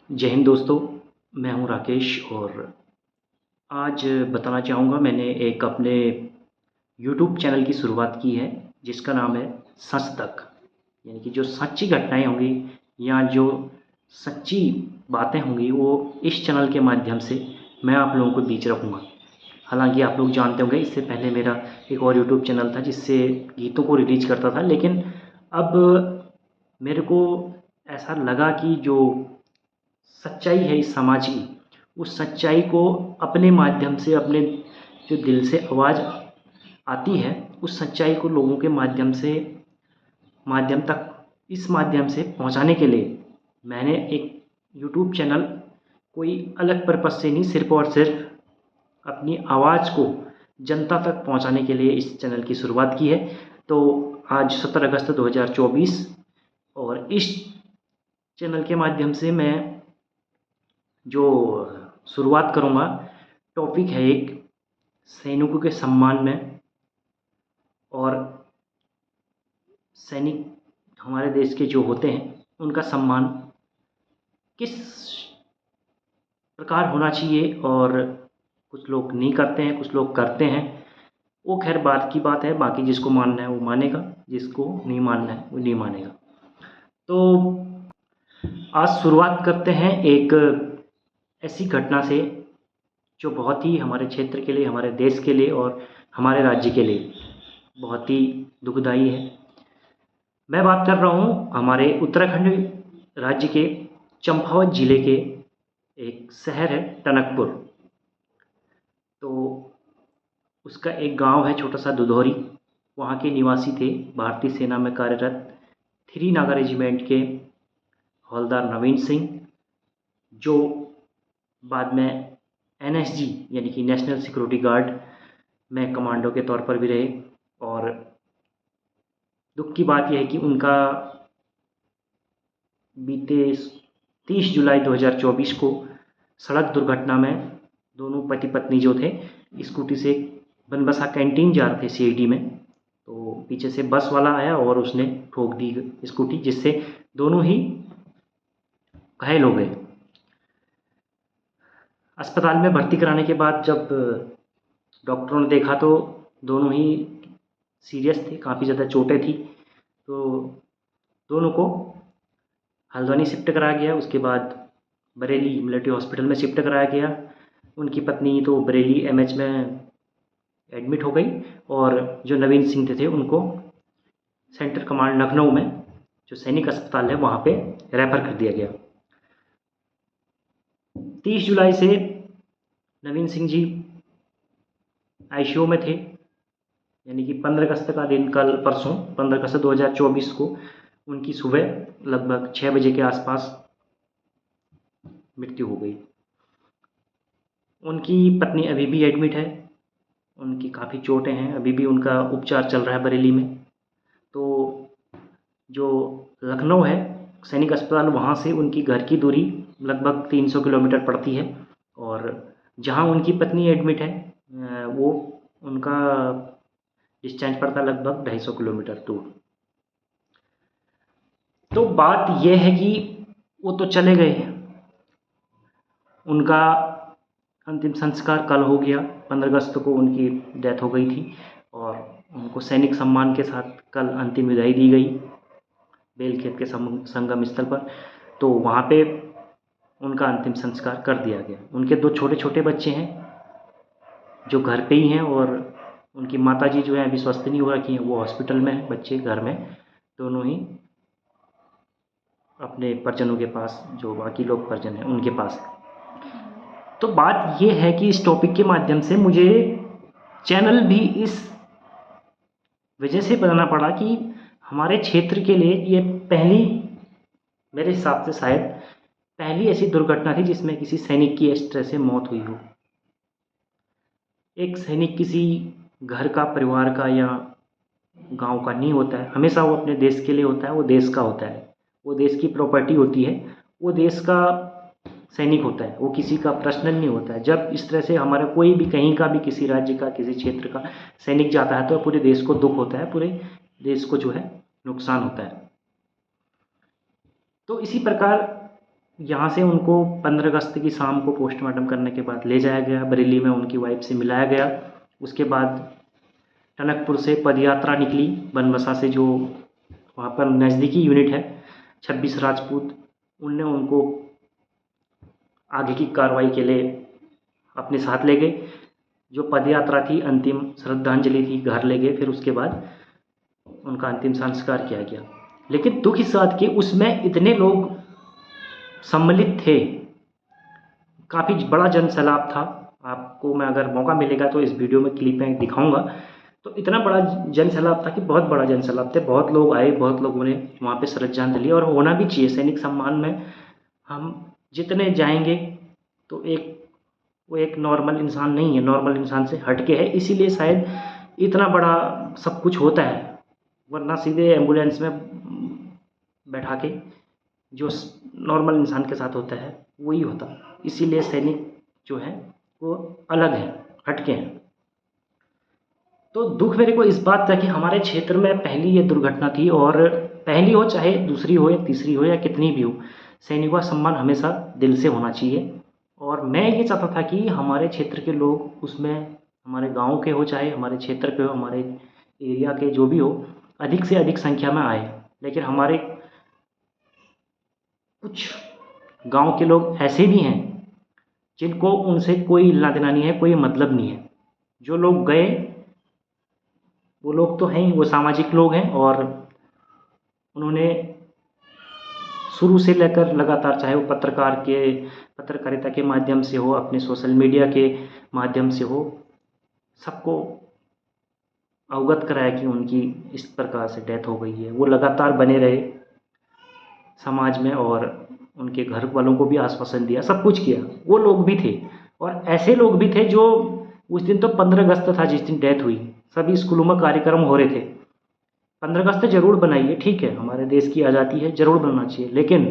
जय हिंद दोस्तों। मैं हूं राकेश और आज बताना चाहूँगा मैंने एक अपने यूट्यूब चैनल की शुरुआत की है जिसका नाम है सच तक। यानी कि जो सच्ची घटनाएं होंगी या जो सच्ची बातें होंगी वो इस चैनल के माध्यम से मैं आप लोगों के बीच रखूँगा। हालांकि आप लोग जानते होंगे इससे पहले मेरा एक और यूट्यूब चैनल था जिससे गीतों को रिलीज करता था, लेकिन अब मेरे को ऐसा लगा कि जो सच्चाई है इस समाज की, उस सच्चाई को अपने माध्यम से, अपने जो दिल से आवाज़ आती है, उस सच्चाई को लोगों के माध्यम तक इस माध्यम से पहुंचाने के लिए मैंने एक यूट्यूब चैनल कोई अलग पर्पज़ से नहीं, सिर्फ़ और सिर्फ अपनी आवाज़ को जनता तक पहुंचाने के लिए इस चैनल की शुरुआत की है। तो आज 17 अगस्त 2024 और इस चैनल के माध्यम से मैं जो शुरुआत करूँगा, टॉपिक है एक सैनिकों के सम्मान में। और सैनिक हमारे देश के जो होते हैं उनका सम्मान किस प्रकार होना चाहिए, और कुछ लोग नहीं करते हैं, कुछ लोग करते हैं। वो खैर बात की बात है, बाकी जिसको मानना है वो मानेगा, जिसको नहीं मानना है वो नहीं मानेगा। तो आज शुरुआत करते हैं एक ऐसी घटना से जो बहुत ही हमारे क्षेत्र के लिए, हमारे देश के लिए और हमारे राज्य के लिए बहुत ही दुखदाई है। मैं बात कर रहा हूँ हमारे उत्तराखंड राज्य के चंपावत ज़िले के एक शहर है टनकपुर। तो उसका एक गांव है छोटा सा दुधौरी। वहाँ के निवासी थे भारतीय सेना में कार्यरत 3 नागा रेजिमेंट के हवलदार नवीन सिंह, जो बाद में एनएसजी यानी कि नेशनल सिक्योरिटी गार्ड में कमांडो के तौर पर भी रहे। और दुख की बात यह है कि उनका बीते 30 जुलाई 2024 को सड़क दुर्घटना में दोनों पति पत्नी जो थे स्कूटी से बनबसा कैंटीन जा रहे थे सीआईडी में, तो पीछे से बस वाला आया और उसने ठोक दी स्कूटी, जिससे दोनों ही घायल हो गए। अस्पताल में भर्ती कराने के बाद जब डॉक्टरों ने देखा तो दोनों ही सीरियस थे, काफ़ी ज़्यादा चोटें थी। तो दोनों को हल्द्वानी शिफ्ट कराया गया, उसके बाद बरेली मिलिट्री हॉस्पिटल में शिफ्ट कराया गया। उनकी पत्नी तो बरेली एमएच में एडमिट हो गई और जो नवीन सिंह थे उनको सेंटर कमांड लखनऊ में जो सैनिक अस्पताल है वहाँ पे रेफर कर दिया गया। 30 जुलाई से नवीन सिंह जी आईसीयू में थे, यानी कि 15 अगस्त का दिन, कल परसों 15 अगस्त 2024 को उनकी सुबह लगभग 6 बजे के आसपास मृत्यु हो गई। उनकी पत्नी अभी भी एडमिट है, उनकी काफ़ी चोटें हैं, अभी भी उनका उपचार चल रहा है बरेली में। तो जो लखनऊ है सैनिक अस्पताल, वहाँ से उनकी घर की दूरी लगभग 300 किलोमीटर पड़ती है, और जहाँ उनकी पत्नी एडमिट है वो उनका डिस्टेंस पड़ता है लगभग 250 किलोमीटर दूर। तो बात यह है कि वो तो चले गए, उनका अंतिम संस्कार कल हो गया। 15 अगस्त को उनकी डेथ हो गई थी और उनको सैनिक सम्मान के साथ कल अंतिम विदाई दी गई बेलखेत के संगम स्थल पर। तो वहाँ पे उनका अंतिम संस्कार कर दिया गया। उनके 2 छोटे छोटे बच्चे हैं जो घर पे ही हैं, और उनकी माताजी जो है अभी स्वस्थ नहीं हो रखी हैं, वो हॉस्पिटल में हैं, बच्चे घर में, दोनों ही अपने परिजनों के पास, जो बाकी लोग परिजन हैं उनके पास। तो बात ये है कि इस टॉपिक के माध्यम से मुझे चैनल भी इस वजह से बनाना पड़ा कि हमारे क्षेत्र के लिए ये पहली, मेरे हिसाब से शायद पहली ऐसी दुर्घटना थी जिसमें किसी सैनिक की इस तरह से मौत हुई हो। एक सैनिक किसी घर का, परिवार का या गांव का नहीं होता है, हमेशा वो अपने देश के लिए होता है, वो देश का होता है, वो देश की प्रॉपर्टी होती है, वो देश का सैनिक होता है, वो किसी का पर्सनल नहीं होता है। जब इस तरह से हमारा कोई भी, कहीं का भी, किसी राज्य का, किसी क्षेत्र का सैनिक जाता है तो पूरे देश को दुख होता है, पूरे देश को जो है नुकसान होता है। तो इसी प्रकार यहाँ से उनको 15 अगस्त की शाम को पोस्टमार्टम करने के बाद ले जाया गया बरेली में, उनकी वाइफ से मिलाया गया। उसके बाद टनकपुर से पदयात्रा निकली बनबसा से, जो वहाँ पर नज़दीकी यूनिट है 26 राजपूत, उनने उनको आगे की कार्रवाई के लिए अपने साथ ले गए। जो पदयात्रा थी, अंतिम श्रद्धांजलि थी, घर ले गए। फिर उसके बाद उनका अंतिम संस्कार किया गया। लेकिन दुख इस बात के, उसमें इतने लोग सम्मिलित थे, काफ़ी बड़ा जनसैलाब था। आपको मैं अगर मौका मिलेगा तो इस वीडियो में क्लिप में दिखाऊंगा। तो इतना बड़ा जनसैलाब था कि बहुत बड़ा जनसैलाब थे, बहुत लोग आए, बहुत लोगों ने वहाँ पे श्रद्धांजलि, और होना भी चाहिए। सैनिक सम्मान में हम जितने जाएंगे तो वो एक नॉर्मल इंसान नहीं है, नॉर्मल इंसान से हटके है, इसीलिए शायद इतना बड़ा सब कुछ होता है। वरना सीधे एम्बुलेंस में बैठा के जो नॉर्मल इंसान के साथ होता है वही होता। इसीलिए सैनिक जो है वो अलग है, हटके हैं। तो दुख मेरे को इस बात का कि हमारे क्षेत्र में पहली ये दुर्घटना थी, और पहली हो चाहे दूसरी हो या तीसरी हो या कितनी भी हो, सैनिकों का सम्मान हमेशा दिल से होना चाहिए। और मैं ये चाहता था कि हमारे क्षेत्र के लोग उसमें, हमारे गांव के हो चाहे हमारे क्षेत्र के हो, हमारे एरिया के जो भी हो, अधिक से अधिक संख्या में आए। लेकिन हमारे कुछ गांव के लोग ऐसे भी हैं जिनको उनसे कोई लेना देना नहीं है, कोई मतलब नहीं है। जो लोग गए वो लोग तो हैं ही, वो सामाजिक लोग हैं, और उन्होंने शुरू से लेकर लगातार, चाहे वो पत्रकारिता के माध्यम से हो, अपने सोशल मीडिया के माध्यम से हो, सबको अवगत कराया कि उनकी इस प्रकार से डेथ हो गई है। वो लगातार बने रहे समाज में, और उनके घर वालों को भी आश्वासन दिया, सब कुछ किया। वो लोग भी थे, और ऐसे लोग भी थे जो, उस दिन तो 15 अगस्त था जिस दिन डेथ हुई, सभी स्कूलों में कार्यक्रम हो रहे थे। 15 अगस्त ज़रूर बनाइए, ठीक है, हमारे देश की आज़ादी है, ज़रूर बनाना चाहिए। लेकिन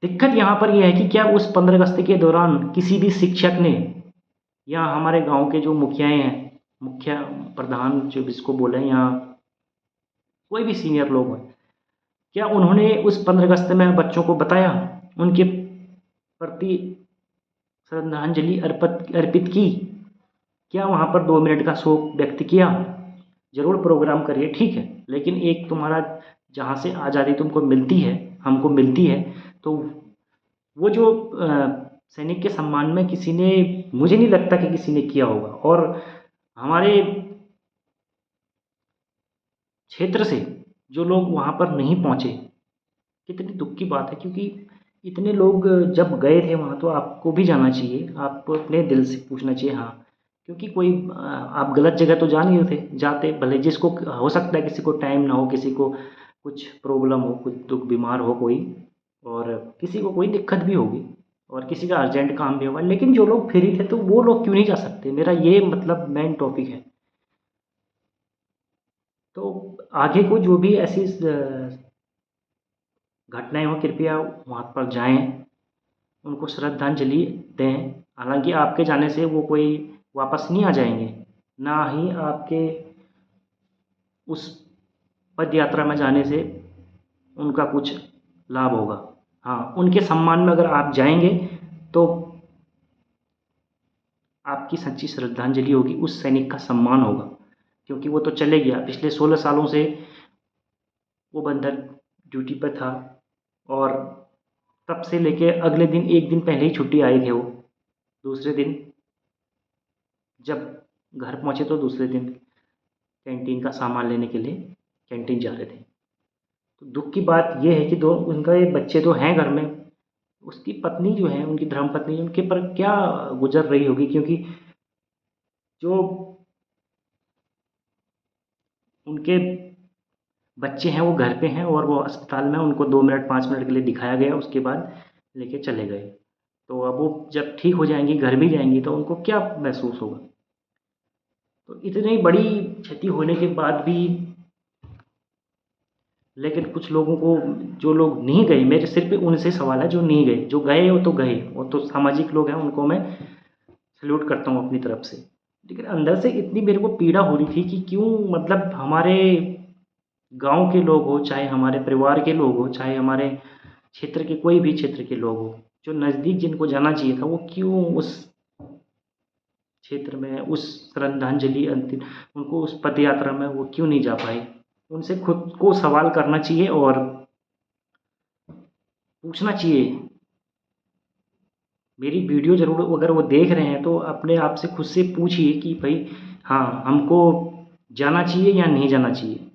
दिक्कत यहाँ पर यह है कि क्या उस 15 अगस्त के दौरान किसी भी शिक्षक ने, या हमारे गांव के जो मुखियाएँ हैं, मुखिया प्रधान जो जिसको बोले, या कोई भी सीनियर लोग हैं, क्या उन्होंने उस 15 अगस्त में बच्चों को बताया, उनके प्रति श्रद्धांजलि अर्पित की? क्या वहाँ पर 2 मिनट का शोक व्यक्त किया? ज़रूर प्रोग्राम करिए, ठीक है, लेकिन एक तुम्हारा जहाँ से आज़ादी तुमको मिलती है, हमको मिलती है, तो वो जो सैनिक के सम्मान में किसी ने, मुझे नहीं लगता कि किसी ने किया होगा। और हमारे क्षेत्र से जो लोग वहाँ पर नहीं पहुँचे, कितनी दुख की बात है, क्योंकि इतने लोग जब गए थे वहाँ, तो आपको भी जाना चाहिए, आपको अपने दिल से पूछना चाहिए। हाँ, क्योंकि कोई आप गलत जगह तो जा नहीं थे जाते, भले जिसको हो सकता है किसी को टाइम ना हो, किसी को कुछ प्रॉब्लम हो, कुछ दुख, बीमार हो कोई, और किसी को कोई दिक्कत भी होगी, और किसी का अर्जेंट काम भी होगा, लेकिन जो लोग फ्री थे तो वो लोग क्यों नहीं जा सकते? मेरा ये मतलब मेन टॉपिक है। तो आगे को जो भी ऐसी घटनाएं हो, कृपया वहाँ पर जाएं, उनको श्रद्धांजलि दें। हालांकि आपके जाने से वो कोई वापस नहीं आ जाएंगे, ना ही आपके उस पद यात्रा में जाने से उनका कुछ लाभ होगा। हाँ, उनके सम्मान में अगर आप जाएंगे तो आपकी सच्ची श्रद्धांजलि होगी, उस सैनिक का सम्मान होगा, क्योंकि वो तो चले गया। पिछले 16 सालों से वो बंदर ड्यूटी पर था, और तब से लेके अगले दिन, एक दिन पहले ही छुट्टी आए थे वो। दूसरे दिन जब घर पहुँचे तो दूसरे दिन कैंटीन का सामान लेने के लिए कैंटीन जा रहे थे। तो दुख की बात ये है कि दो उनका ये बच्चे तो हैं घर में, उसकी पत्नी जो है, उनकी धर्मपत्नी, उनके पर क्या गुजर रही होगी, क्योंकि जो उनके बच्चे हैं वो घर पे हैं, और वो अस्पताल में, उनको 2 मिनट 5 मिनट के लिए दिखाया गया, उसके बाद लेके चले गए। तो अब वो जब ठीक हो जाएंगी, घर भी जाएंगी, तो उनको क्या महसूस होगा? तो इतनी बड़ी क्षति होने के बाद भी, लेकिन कुछ लोगों को, जो लोग नहीं गए, मेरे सिर पे उनसे सवाल है, जो नहीं गए, जो गए वो तो गए, वो तो सामाजिक लोग हैं, उनको मैं सैल्यूट करता हूँ अपनी तरफ से। लेकिन अंदर से इतनी मेरे को पीड़ा हो रही थी कि क्यों, मतलब हमारे गांव के लोग हो, चाहे हमारे परिवार के लोग हो, चाहे हमारे क्षेत्र के, कोई भी क्षेत्र के लोग हो, जो नज़दीक जिनको जाना चाहिए था, वो क्यों उस क्षेत्र में, उस श्रद्धांजलि अंतिम, उनको उस पद यात्रा में वो क्यों नहीं जा पाए? उनसे खुद को सवाल करना चाहिए और पूछना चाहिए। मेरी वीडियो ज़रूर अगर वो देख रहे हैं तो अपने आप से खुद से पूछिए कि भाई हाँ, हमको जाना चाहिए या नहीं जाना चाहिए।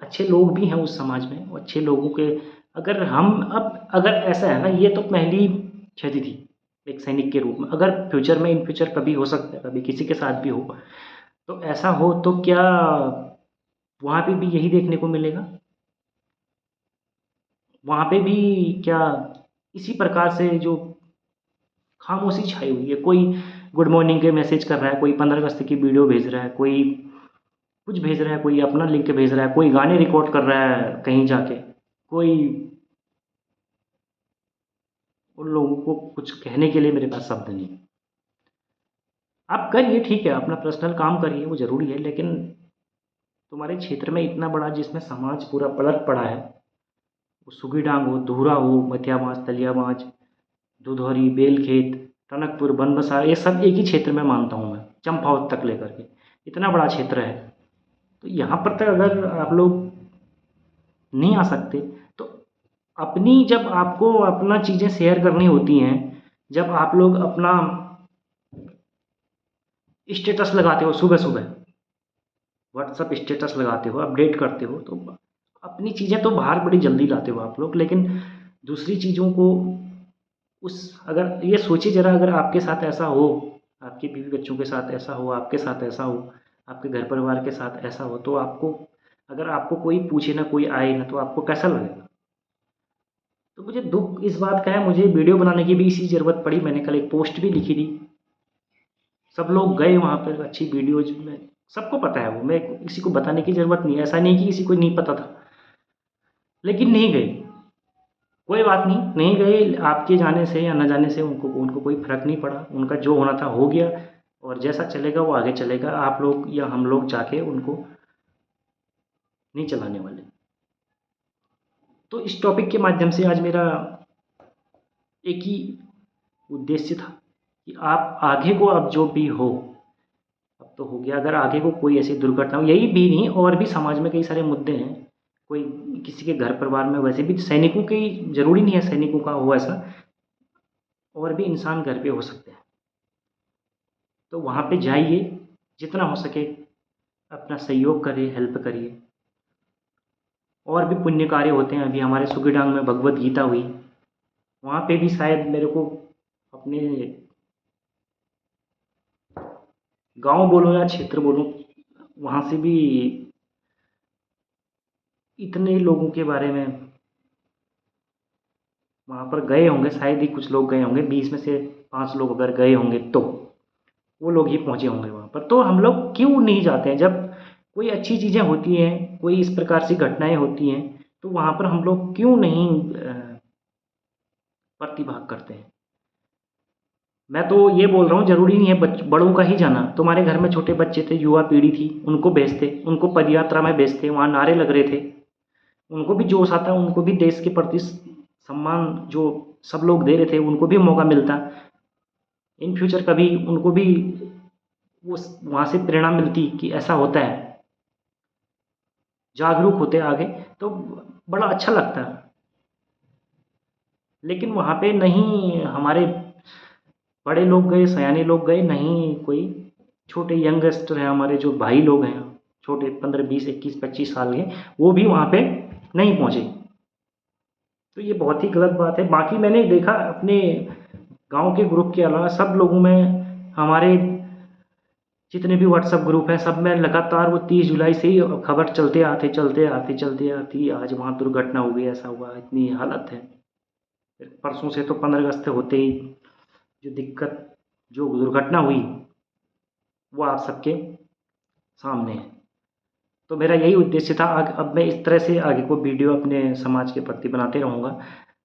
अच्छे लोग भी हैं उस समाज में, और अच्छे लोगों के, अगर हम अब, अगर ऐसा है ना, ये तो पहली क्षति थी एक सैनिक के रूप में। अगर फ्यूचर में, इन फ्यूचर कभी हो सकता है, कभी किसी के साथ भी हो, तो ऐसा हो तो क्या वहाँ पे भी यही देखने को मिलेगा? वहाँ पे भी क्या इसी प्रकार से जो खामोशी छाई हुई है? कोई गुड मॉर्निंग के मैसेज कर रहा है, कोई 15 अगस्त की वीडियो भेज रहा है, कोई कुछ भेज रहा है, कोई अपना लिंक भेज रहा है, कोई गाने रिकॉर्ड कर रहा है कहीं जाके, कोई, उन लोगों को कुछ कहने के लिए मेरे पास शब्द नहीं। आप करिए, ठीक है, अपना पर्सनल काम करिए, वो ज़रूरी है, लेकिन तुम्हारे क्षेत्र में इतना बड़ा, जिसमें समाज पूरा पलट पड़ा है, वो सुगीडांग हो, धूरा हो, मथिया बाँझ, तलिया बाँझ, दुधौरी, बेलखेत, टनकपुर, बनबसा, ये सब एक ही क्षेत्र में मानता हूँ मैं, चंपावत तक लेकर के, इतना बड़ा क्षेत्र है। तो यहाँ पर तक अगर आप लोग नहीं आ सकते, तो अपनी, जब आपको अपना चीज़ें शेयर करनी होती हैं, जब आप लोग अपना स्टेटस लगाते हो सुबह सुबह, व्हाट्सअप स्टेटस लगाते हो, अपडेट करते हो, तो अपनी चीज़ें तो बाहर बड़ी जल्दी लाते हो आप लोग, लेकिन दूसरी चीज़ों को, उस, अगर ये सोचिए ज़रा, अगर आपके साथ ऐसा हो, आपके बीवी बच्चों के साथ ऐसा हो, आपके साथ ऐसा हो, आपके घर परिवार के साथ ऐसा हो, तो आपको, अगर आपको कोई पूछे ना, कोई आए ना, तो आपको कैसा लगेगा? तो मुझे दुःख इस बात का है, मुझे वीडियो बनाने की भी इसी ज़रूरत पड़ी। मैंने कल एक पोस्ट भी लिखी थी, सब लोग गए वहाँ पर, अच्छी वीडियोज़ में, सबको पता है वो, मैं किसी को बताने की ज़रूरत नहीं है, ऐसा नहीं कि किसी को नहीं पता था, लेकिन नहीं गए। कोई बात नहीं, नहीं गए, आपके जाने से या न जाने से उनको उनको कोई फ़र्क नहीं पड़ा, उनका जो होना था हो गया, और जैसा चलेगा वो आगे चलेगा। आप लोग या हम लोग जाके उनको नहीं चलाने वाले। तो इस टॉपिक के माध्यम से आज मेरा एक ही उद्देश्य था कि आप आगे को, अब जो भी हो, अब तो हो गया, अगर आगे को कोई ऐसी दुर्घटना हो, यही भी नहीं, और भी समाज में कई सारे मुद्दे हैं, कोई किसी के घर परिवार में, वैसे भी सैनिकों की, ज़रूरी नहीं है सैनिकों का हो ऐसा, और भी इंसान घर पे हो सकते हैं। तो वहाँ पे जाइए, जितना हो सके अपना सहयोग करिए, हेल्प करिए। और भी पुण्य कार्य होते हैं, अभी हमारे सुगीडांग में भगवत गीता हुई, वहाँ पे भी शायद मेरे को अपने गांव बोलो या क्षेत्र बोलो, वहाँ से भी इतने लोगों के बारे में, वहाँ पर गए होंगे, शायद ही कुछ लोग गए होंगे, 20 में से 5 लोग अगर गए होंगे, तो वो लोग ही पहुँचे होंगे वहाँ पर। तो हम लोग क्यों नहीं जाते हैं? जब कोई अच्छी चीज़ें होती हैं, कोई इस प्रकार की घटनाएँ होती हैं, तो वहाँ पर हम लोग क्यों नहीं प्रतिभाग करते हैं? मैं तो ये बोल रहा हूँ, ज़रूरी नहीं है बड़ों का ही जाना। तुम्हारे घर में छोटे बच्चे थे, युवा पीढ़ी थी, उनको भेजते, उनको पदयात्रा में भेजते, वहाँ नारे लग रहे थे, उनको भी जोश आता, उनको भी देश के प्रति सम्मान जो सब लोग दे रहे थे, उनको भी मौका मिलता। इन फ्यूचर कभी उनको भी वो वहाँ से प्रेरणा मिलती कि ऐसा होता है, जागरूक होते आगे, तो बड़ा अच्छा लगता। लेकिन वहाँ पे नहीं, हमारे बड़े लोग गए, सयाने लोग गए, नहीं कोई छोटे यंगस्टर हैं, हमारे जो भाई लोग हैं, छोटे 15, 20, 21, 25 साल के, वो भी वहाँ पे नहीं पहुँचे। तो ये बहुत ही गलत बात है। बाकी मैंने देखा अपने गांव के ग्रुप के अलावा सब लोगों में, हमारे जितने भी व्हाट्सएप ग्रुप हैं, सब में लगातार वो 30 जुलाई से ही खबर चलते आती, आज वहाँ दुर्घटना हो गई, ऐसा हुआ, इतनी हालत है। फिर परसों से तो 15 अगस्त होते ही जो दिक्कत, जो दुर्घटना हुई, वो आप सबके सामने है। तो मेरा यही उद्देश्य था। अब मैं इस तरह से आगे को वीडियो अपने समाज के प्रति बनाते रहूँगा।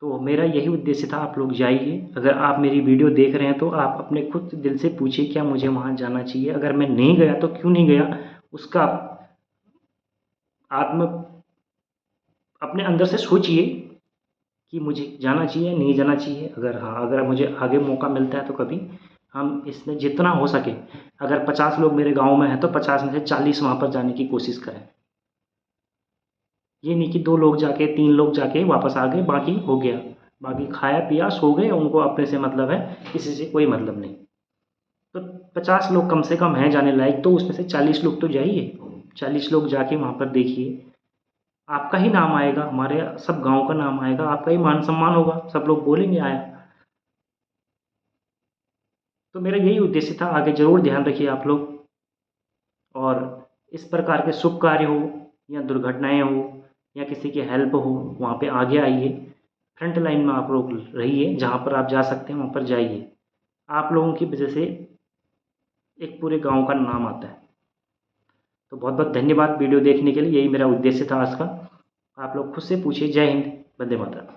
तो मेरा यही उद्देश्य था, आप लोग जाइए। अगर आप मेरी वीडियो देख रहे हैं तो आप अपने खुद दिल से पूछिए, क्या मुझे वहाँ जाना चाहिए? अगर मैं नहीं गया तो क्यों नहीं गया? उसका आत्म अपने अंदर से सोचिए, कि मुझे जाना चाहिए नहीं जाना चाहिए। अगर हाँ, अगर मुझे आगे मौका मिलता है तो कभी हम इसमें जितना हो सके, अगर 50 लोग मेरे गाँव में हैं तो 50 में से 40 वहाँ पर जाने की कोशिश करें। ये नहीं कि 2 लोग जाके 3 लोग जाके वापस आ गए, बाकी हो गया, बाकी खाया पिया सो गए, उनको अपने से मतलब है, किसी से कोई मतलब नहीं। तो 50 लोग कम से कम हैं जाने लायक, तो उसमें से 40 लोग तो जाइए। 40 लोग जाके वहाँ पर देखिए, आपका ही नाम आएगा, हमारे सब गाँव का नाम आएगा, आपका ही मान सम्मान होगा, सब लोग बोलेंगे आया। तो मेरा यही उद्देश्य था, आगे ज़रूर ध्यान रखिए आप लोग। और इस प्रकार के शुभ कार्य हो या दुर्घटनाएँ हो या किसी की हेल्प हो, वहाँ पे आगे आइए, फ्रंट लाइन में आप लोग रहिए, जहाँ पर आप जा सकते हैं वहाँ पर जाइए। आप लोगों की वजह से एक पूरे गाँव का नाम आता है। तो बहुत बहुत धन्यवाद वीडियो देखने के लिए, यही मेरा उद्देश्य था आज का। आप लोग खुद से पूछिए। जय हिंद, वंदे मातरम।